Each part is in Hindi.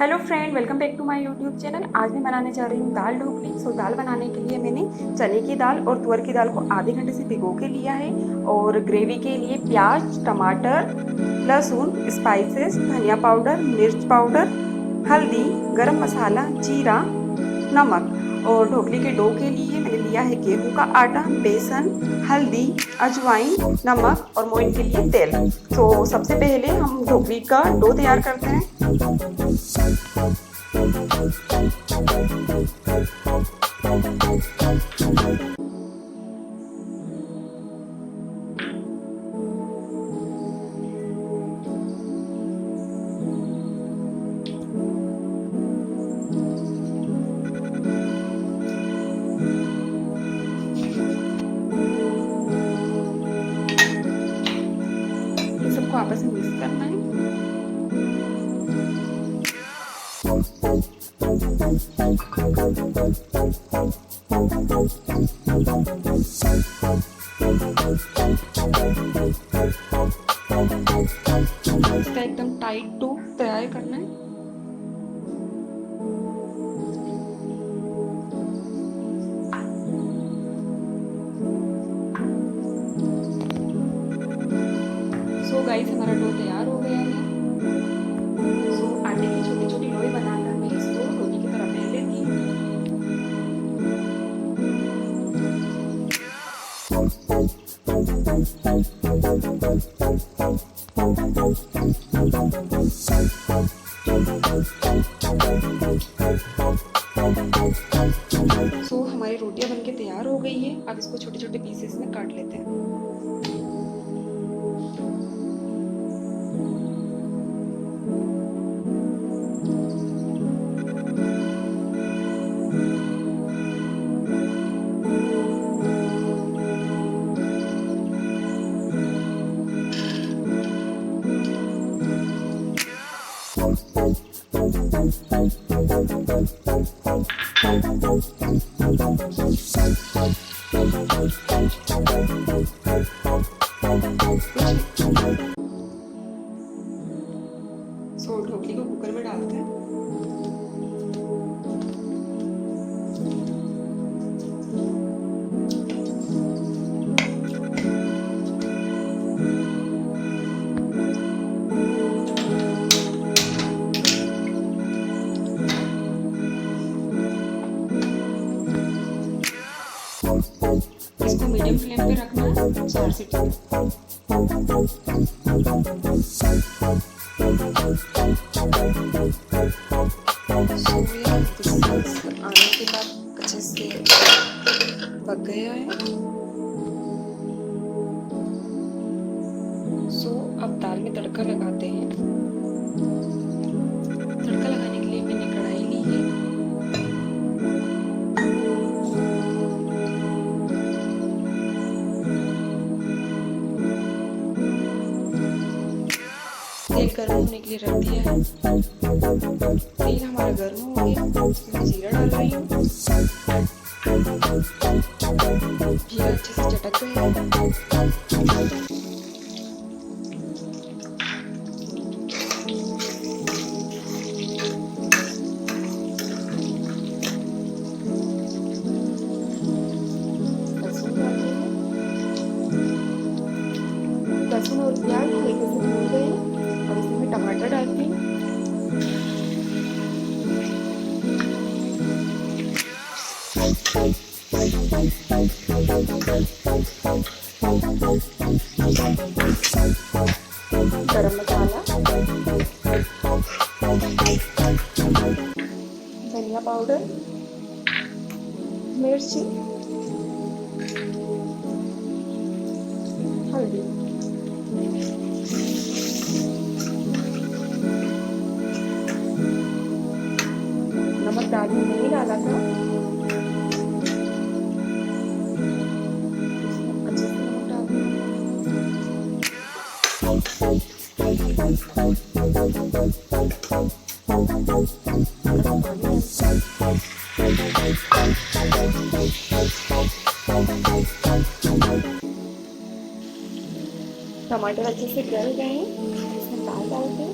Hello friend, welcome back to my YouTube channel. आज मैं बनाने जा रही हूँ दाल ढोकली। दाल बनाने के लिए मैंने चने की दाल और तुअर की दाल को आधे घंटे से भिगो के लिया है। और ग्रेवी के लिए प्याज, टमाटर, लहसुन, स्पाइसेस, धनिया पाउडर, मिर्च पाउडर, हल्दी, गरम मसाला, जीरा, नमक। और ढोकली के डो के लिए मैंने लिया है गेहूं का आटा, बेसन, हल्दी, अजवाइन, नमक और मोइन के लिए तेल। तो सबसे पहले हम ढोकली का डो तैयार करते हैं। सबको आपस में मिक्स करना है। इसका एकदम टाइट डो तैयार करना है। गाइस, हमारा डो तैयार हो गया है। आटे की छोटी छोटी लोई बनाकर मैं इसको रोटी की तरह बेल लेती हूँ। हमारी रोटियां बनके तैयार हो गई है। अब इसको छोटे छोटे पीसेस में काट लेते हैं। ढोकली को कुकर में डालते हैं। इसको मीडियम फ्लेम पे रखना है 4 सीटी तक। आने के बाद अच्छे से पक गया है। अब दाल में तड़का लगाते हैं। तड़का लगाने के लिए मैंने कढ़ाई ली है। तेल गर्म होने के लिए रख दिया है। तेल हमारा गर्म हो गया। इसमें जीरा डाल रही हूँ। जीरा अच्छे से चटक गया। लहसुन और प्याज हल्के से भून गए। अब इसमें टमाटर डालती हूँ। गरम मसाला, धनिया पाउडर, मिर्ची, हल्दी, नमक दाल में नहीं डाला था। अच्छे से नमक डाल दिया। टमाटर अच्छे से गल गए हैं। इसमें दाल डालते हैं।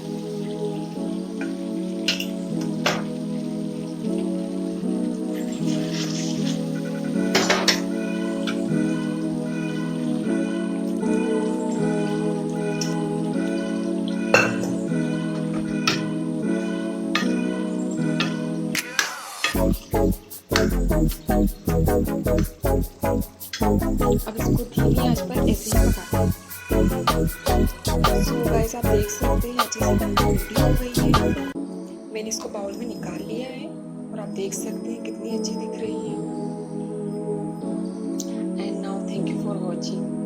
अब इसको धीमी आंच पर ऐसे ही पकाना है। सो गाइस आप देख सकते हैं अच्छे से दाल रेडी हो गई है। मैंने इसको बाउल में निकाल लिया है और आप देख सकते हैं कितनी अच्छी दिख रही है। And now thank you for watching.